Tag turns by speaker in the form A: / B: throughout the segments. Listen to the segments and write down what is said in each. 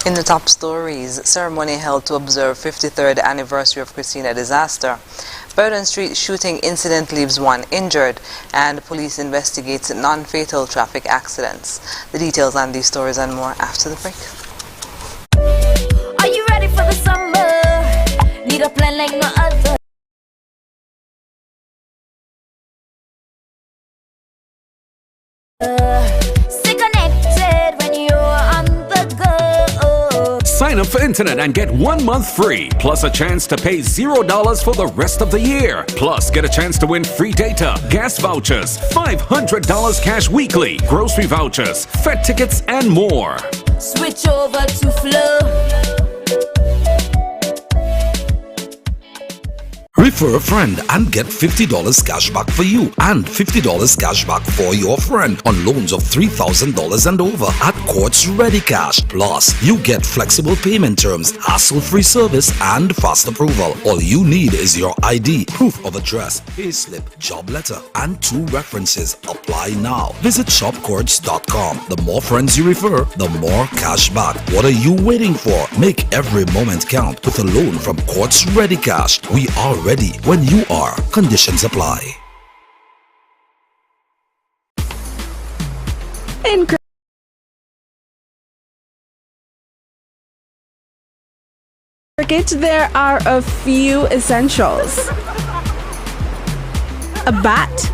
A: In the top stories, ceremony held to observe 53rd anniversary of Christina disaster. Burden Street shooting incident leaves one injured, and police investigates non-fatal traffic accidents. The details on these stories and more after the break.
B: Are you ready for the summer? Need a plan like no other. Stay connected when you're on the go.
C: Sign up for internet and get 1 month free, plus a chance to pay $0 for the rest of the year. Plus, get a chance to win free data, gas vouchers, $500 cash weekly, grocery vouchers, Fed tickets, and more.
B: Switch over to Flow.
D: Refer a friend and get $50 cash back for you and $50 cash back for your friend on loans of $3,000 and over at Courts Ready Cash. Plus, you get flexible payment terms, hassle-free service, and fast approval. All you need is your ID, proof of address, payslip, job letter, and 2 references. Apply now. Visit shopcourts.com. The more friends you refer, the more cash back. What are you waiting for? Make every moment count with a loan from Courts Ready Cash. We are ready when you are. Conditions apply.
E: In cricket, there are a few essentials: a bat,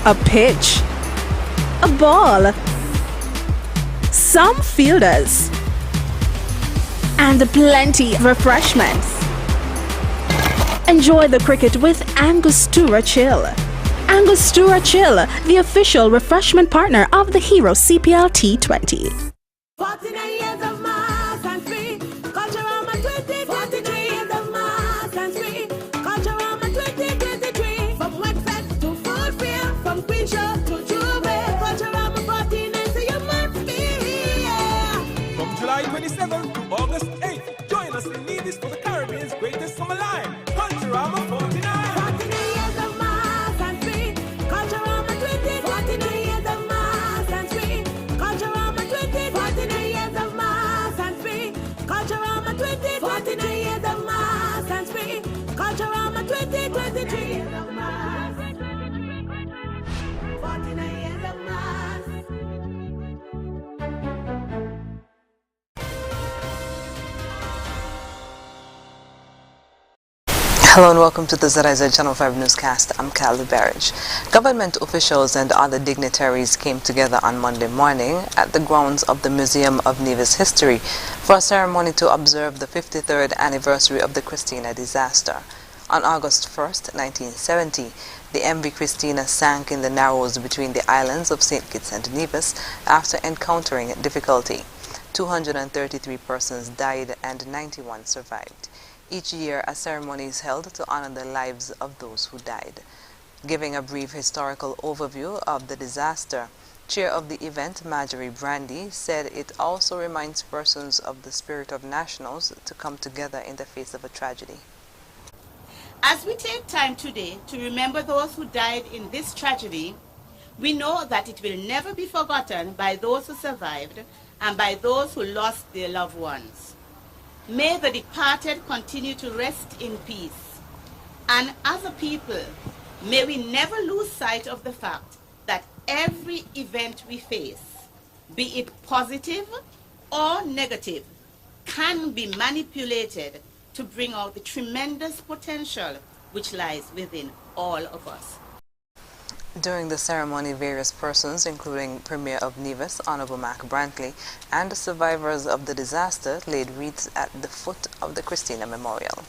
E: a pitch, a ball, some fielders, and plenty of refreshments. Enjoy the cricket with Angostura Chill. Angostura Chill, the official refreshment partner of the Hero CPL T20.
F: 49 years of mass and free, Culturama 2023 years of mass and free, Culturama 2023. From Wetfest to Fulfield, from Queen Show to Juve, Culturama 49, so you must be here.
G: From July 27th to August 8th, join us in Nevis for the Caribbean's greatest summer line. Culturama 49.
F: 49 years of mass and free, Culturama 20, 49 years of mass and free, Culturama 20, 49 years of mass and free, Culturama 20, 49 years of mass and free, Culturama 2023 years of mass, 49 years of mass.
A: Hello and welcome to the ZIZ Channel 5 newscast. I'm Callie Barrage. Government officials and other dignitaries came together on Monday morning at the grounds of the Museum of Nevis History for a ceremony to observe the 53rd anniversary of the Christina disaster. On August 1st, 1970, the MV Christina sank in the narrows between the islands of St. Kitts and Nevis after encountering difficulty. 233 persons died and 91 survived. Each year, a ceremony is held to honor the lives of those who died. Giving a brief historical overview of the disaster, Chair of the event, Marjorie Brandy, said it also reminds persons of the spirit of nationals to come together in the face of a tragedy.
H: As we take time today to remember those who died in this tragedy, we know that it will never be forgotten by those who survived and by those who lost their loved ones. May the departed continue to rest in peace. And as a people, may we never lose sight of the fact that every event we face, be it positive or negative, can be manipulated to bring out the tremendous potential which lies within all of us.
A: During the ceremony, various persons, including Premier of Nevis, Honorable Mac Brantley, and the survivors of the disaster, laid wreaths at the foot of the Christina Memorial.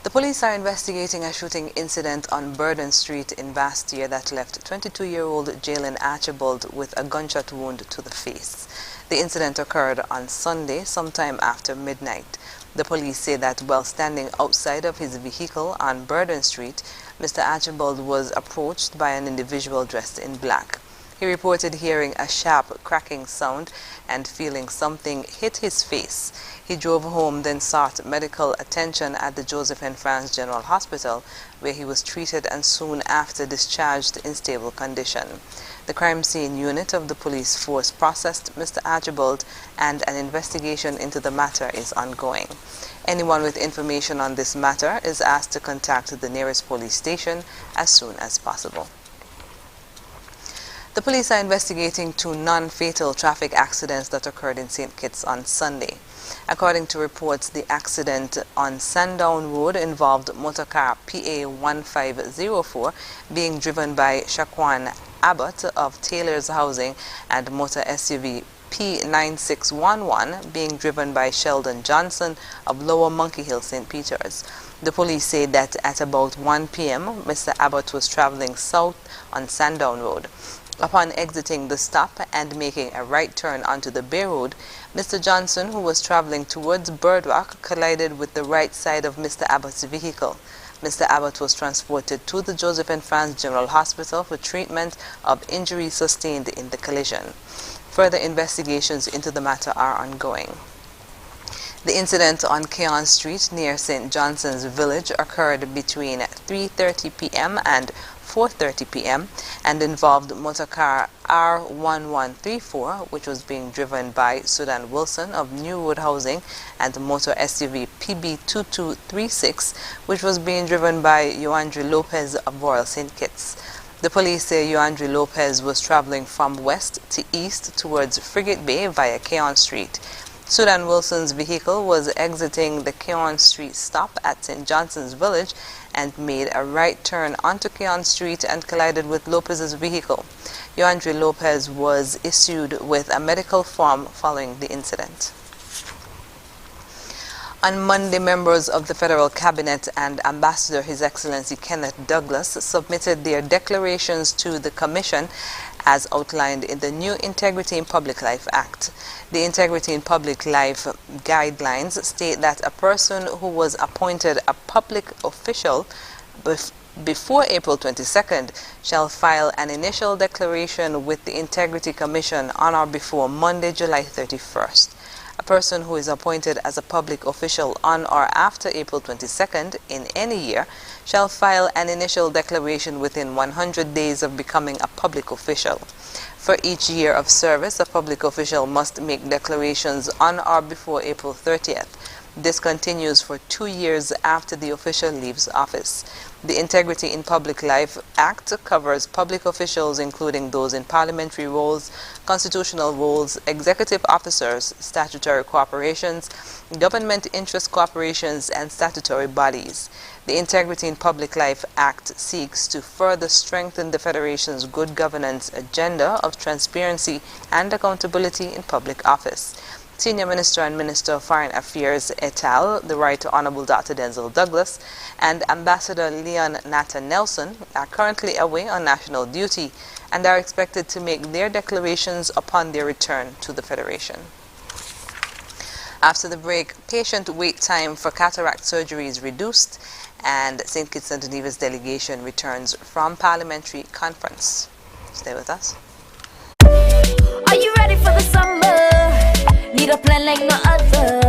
A: The police are investigating a shooting incident on Burden Street in Bastia that left 22-year-old Jalen Archibald with a gunshot wound to the face. The incident occurred on Sunday, sometime after midnight. The police say that while standing outside of his vehicle on Burden Street, Mr. Archibald was approached by an individual dressed in black. He reported hearing a sharp cracking sound and feeling something hit his face. He drove home, then sought medical attention at the Joseph and France General Hospital, where he was treated and soon after discharged in stable condition. The crime scene unit of the police force processed Mr. Archibald, and an investigation into the matter is ongoing. Anyone with information on this matter is asked to contact the nearest police station as soon as possible. The police are investigating 2 non-fatal traffic accidents that occurred in St. Kitts on Sunday. According to reports, the accident on Sandown Road involved motorcar PA 1504 being driven by Shaquan Abbott of Taylor's Housing and motor SUV P9611 being driven by Sheldon Johnson of Lower Monkey Hill, St. Peters. The police say that at about 1 p.m., Mr. Abbott was traveling south on Sandown Road. Upon exiting the stop and making a right turn onto the Bay Road, Mr. Johnson, who was traveling towards Birdrock, collided with the right side of Mr. Abbott's vehicle. Mr. Abbott was transported to the Joseph and Franz General Hospital for treatment of injuries sustained in the collision. Further investigations into the matter are ongoing. The incident on Keon Street near St. Johnson's Village occurred between 3:30 p.m. and 4:30 p.m. and involved motorcar R1134, which was being driven by Sudan Wilson of New Road Housing, and motor SUV PB2236, which was being driven by Yoandri Lopez of Royal St. Kitts. The police say Yoandri Lopez was traveling from west to east towards Frigate Bay via Keon Street. Sudan Wilson's vehicle was exiting the Keon Street stop at St. Johnson's Village and made a right turn onto Keon Street and collided with Lopez's vehicle. Yoandri Lopez was issued with a medical form following the incident. On Monday, members of the Federal Cabinet and Ambassador His Excellency Kenneth Douglas submitted their declarations to the Commission as outlined in the new Integrity in Public Life Act. The Integrity in Public Life guidelines state that a person who was appointed a public official before April 22nd shall file an initial declaration with the Integrity Commission on or before Monday, July 31st. A person who is appointed as a public official on or after April 22nd in any year shall file an initial declaration within 100 days of becoming a public official. For each year of service, a public official must make declarations on or before April 30th. This continues for 2 years after the official leaves office. The Integrity in Public Life Act covers public officials including those in parliamentary roles, constitutional roles, executive officers, statutory corporations, government interest corporations, and statutory bodies. The Integrity in Public Life Act seeks to further strengthen the Federation's good governance agenda of transparency and accountability in public office. Senior Minister and Minister of Foreign Affairs et al., the Right Honorable Dr. Denzel Douglas, and Ambassador Leon Natta Nelson are currently away on national duty and are expected to make their declarations upon their return to the Federation. After the break, patient wait time for cataract surgery is reduced, and St. Kitts and Nevis delegation returns from Parliamentary conference. Stay with us.
B: Are you ready for the summer? Need a plan like no other.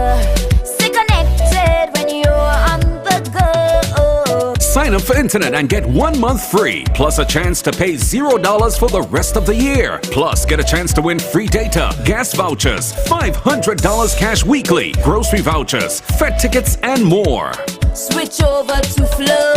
B: Stay connected when you're on the go.
C: Sign up for internet and get 1 month free, plus a chance to pay $0 for the rest of the year. Plus, get a chance to win free data, gas vouchers, $500 cash weekly, grocery vouchers, Fed tickets, and more.
B: Switch over to Flow.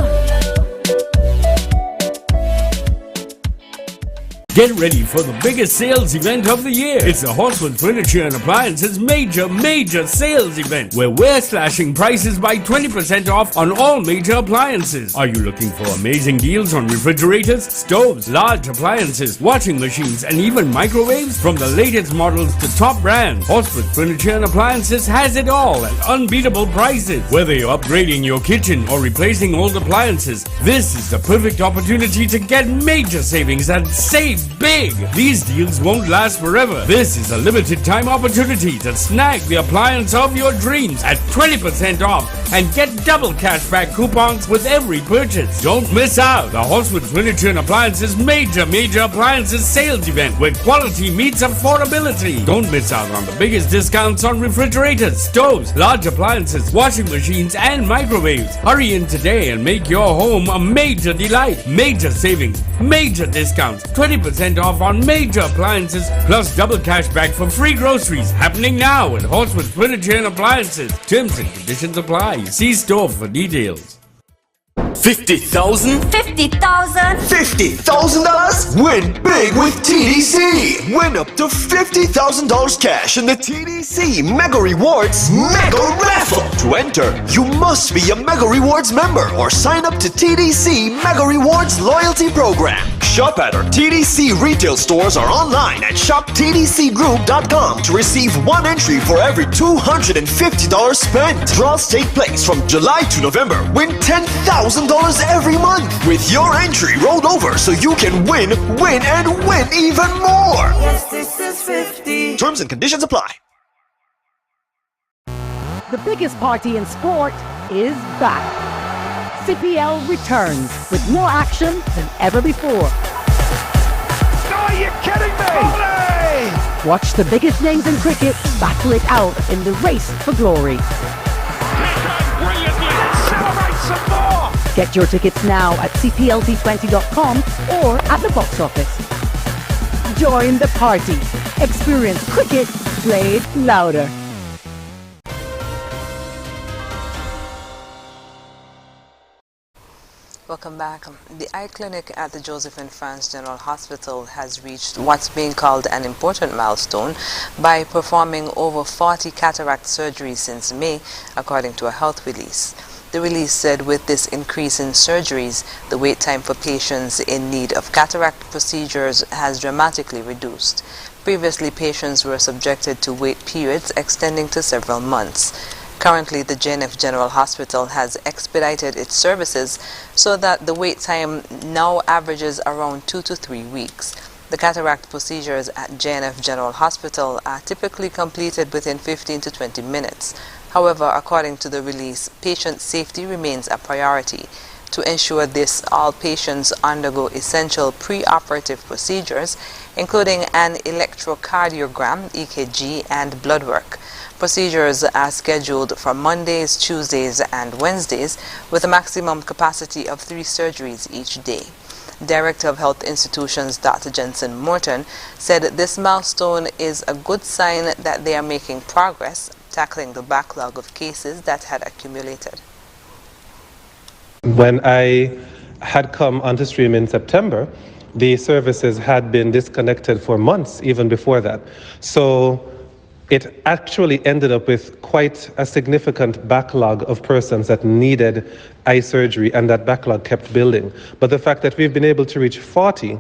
I: Get ready for the biggest sales event of the year. It's the Horsewood Furniture and Appliances major sales event, where we're slashing prices by 20% off on all major appliances. Are you looking for amazing deals on refrigerators, stoves, large appliances, washing machines, and even microwaves? From the latest models to top brands, Horsewood Furniture and Appliances has it all at unbeatable prices. Whether you're upgrading your kitchen or replacing old appliances, this is the perfect opportunity to get major savings and save big. These deals won't last forever. This is a limited time opportunity to snag the appliance of your dreams at 20% off and get double cashback coupons with every purchase. Don't miss out. The Horsewood Furniture and Appliances major appliances sales event, where quality meets affordability. Don't miss out on the biggest discounts on refrigerators, stoves, large appliances, washing machines, and microwaves. Hurry in today and make your home a major delight. Major savings, major discounts, 20% 20% off on major appliances plus double cash back for free groceries happening now at Horsewood Furniture and Appliances. Terms and conditions apply. See store for details.
J: 50,000?
B: 50,000.
J: $50,000? Win big with TDC! Win up to $50,000 cash in the TDC Mega Rewards Mega Raffle! To enter, you must be a Mega Rewards member or sign up to TDC Mega Rewards Loyalty Program. Shop at our TDC retail stores or online at shoptdcgroup.com to receive one entry for every $250 spent. Draws take place from July to November. Win $10,000 every month with your entry rolled over so you can win and win even more.
F: Yes, this is 50.
J: Terms and conditions apply.
K: The biggest party in sport is back. CPL returns with more action than ever before.
G: Are you kidding me? Olé!
K: Watch the biggest names in cricket battle it out in the race for glory.
G: Brilliantly! Celebrate some more!
K: Get your tickets now at cplt20.com or at the box office. Join the party. Experience cricket played louder.
A: Welcome back. The eye clinic at the Josephine France General Hospital has reached what's being called an important milestone by performing over 40 cataract surgeries since May, according to a health release. The release said with this increase in surgeries, the wait time for patients in need of cataract procedures has dramatically reduced. Previously, patients were subjected to wait periods extending to several months. Currently, the JNF General Hospital has expedited its services so that the wait time now averages around 2 to 3 weeks. The cataract procedures at JNF General Hospital are typically completed within 15 to 20 minutes. However, according to the release, patient safety remains a priority. To ensure this, all patients undergo essential pre-operative procedures, including an electrocardiogram, EKG, and blood work. Procedures are scheduled for Mondays, Tuesdays, and Wednesdays, with a maximum capacity of 3 surgeries each day. Director of Health Institutions Dr. Jensen Morton said this milestone is a good sign that they are making progress, tackling the backlog of cases that had accumulated.
L: When I had come onto stream in September, the services had been disconnected for months, even before that. So it actually ended up with quite a significant backlog of persons that needed eye surgery, and that backlog kept building. But the fact that we've been able to reach 40,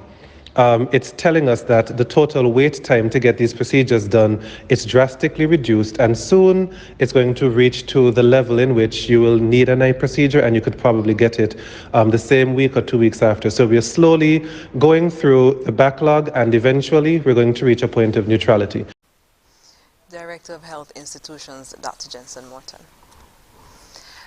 L: it's telling us that the total wait time to get these procedures done is drastically reduced, and soon it's going to reach to the level in which you will need an eye procedure and you could probably get it the same week or 2 weeks after. So we are slowly going through the backlog, and eventually we're going to reach a point of neutrality.
A: Director of Health Institutions, Dr. Jensen Morton.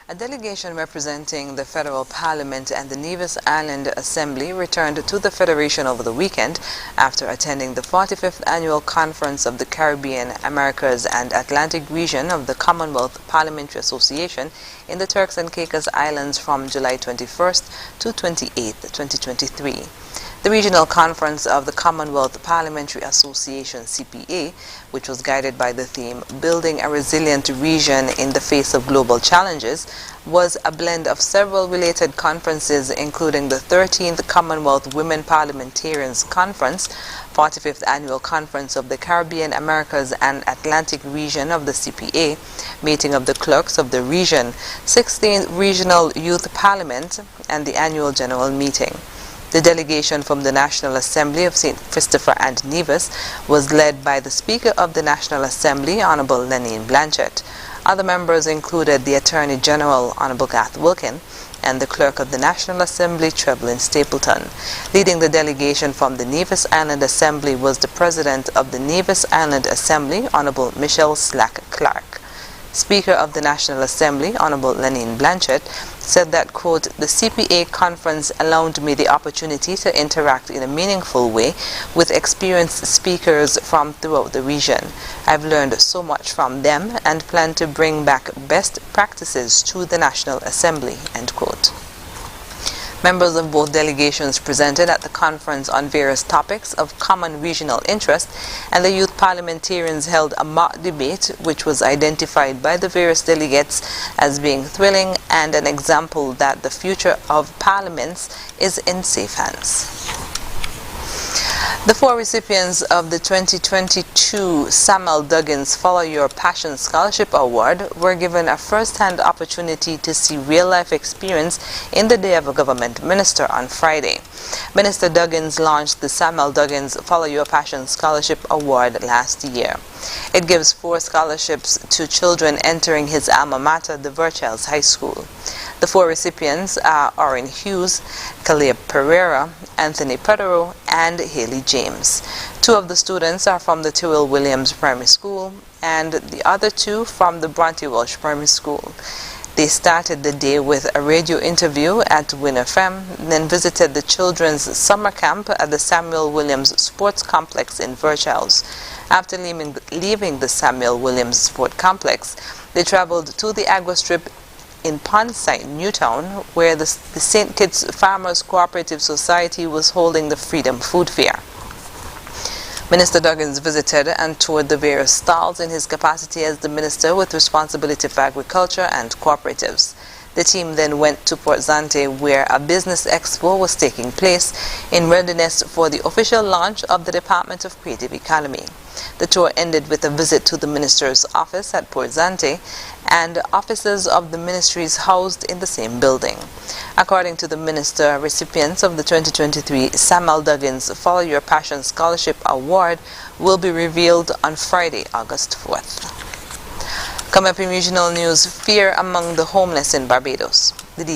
A: A delegation representing the Federal Parliament and the Nevis Island Assembly returned to the Federation over the weekend after attending the 45th Annual Conference of the Caribbean, Americas and Atlantic Region of the Commonwealth Parliamentary Association in the Turks and Caicos Islands from July 21st to 28th, 2023. The regional conference of the Commonwealth Parliamentary Association, CPA, which was guided by the theme Building a Resilient Region in the Face of Global Challenges, was a blend of several related conferences, including the 13th Commonwealth Women Parliamentarians Conference, 45th Annual Conference of the Caribbean, Americas and Atlantic Region of the CPA, meeting of the clerks of the region, 16th Regional Youth Parliament, and the Annual General Meeting. The delegation from the National Assembly of St. Christopher and Nevis was led by the Speaker of the National Assembly, Honorable Lenine Blanchett. Other members included the Attorney General, Honorable Gath Wilkin, and the Clerk of the National Assembly, Trevelyan Stapleton. Leading the delegation from the Nevis Island Assembly was the President of the Nevis Island Assembly, Honorable Michelle Slack Clark. Speaker of the National Assembly, Honorable Lenine Blanchett, said that, quote, the CPA conference allowed me the opportunity to interact in a meaningful way with experienced speakers from throughout the region. I've learned so much from them and plan to bring back best practices to the National Assembly, end quote. Members of both delegations presented at the conference on various topics of common regional interest, and the youth parliamentarians held a mock debate which was identified by the various delegates as being thrilling and an example that the future of parliaments is in safe hands. The 4 recipients of the 2022 Samuel Duggins Follow Your Passion Scholarship Award were given a first-hand opportunity to see real-life experience in the Day of a Government Minister on Friday. Minister Duggins launched the Samuel Duggins Follow Your Passion Scholarship Award last year. It gives 4 scholarships to children entering his alma mater, the Virchels High School. The 4 recipients are Orrin Hughes, Caleb Pereira, Anthony Pedro, and Haley James. 2 of the students are from the Tyrrell Williams Primary School and the other 2 from the Bronte Walsh Primary School. They started the day with a radio interview at Win FM, then visited the children's summer camp at the Samuel Williams Sports Complex in Virchels. After leaving the Samuel Williams Sport Complex, they traveled to the Agua Strip in Pondside, Newtown, where the St. Kitts Farmers Cooperative Society was holding the Freedom Food Fair. Minister Duggins visited and toured the various stalls in his capacity as the minister with responsibility for agriculture and cooperatives. The team then went to Port Zante, where a business expo was taking place in readiness for the official launch of the Department of Creative Economy. The tour ended with a visit to the minister's office at Port Zante and offices of the ministries housed in the same building. According to the minister, recipients of the 2023 Samuel Duggins Follow Your Passion Scholarship Award will be revealed on Friday, August 4th. Coming up in regional news, fear among the homeless in Barbados. The details.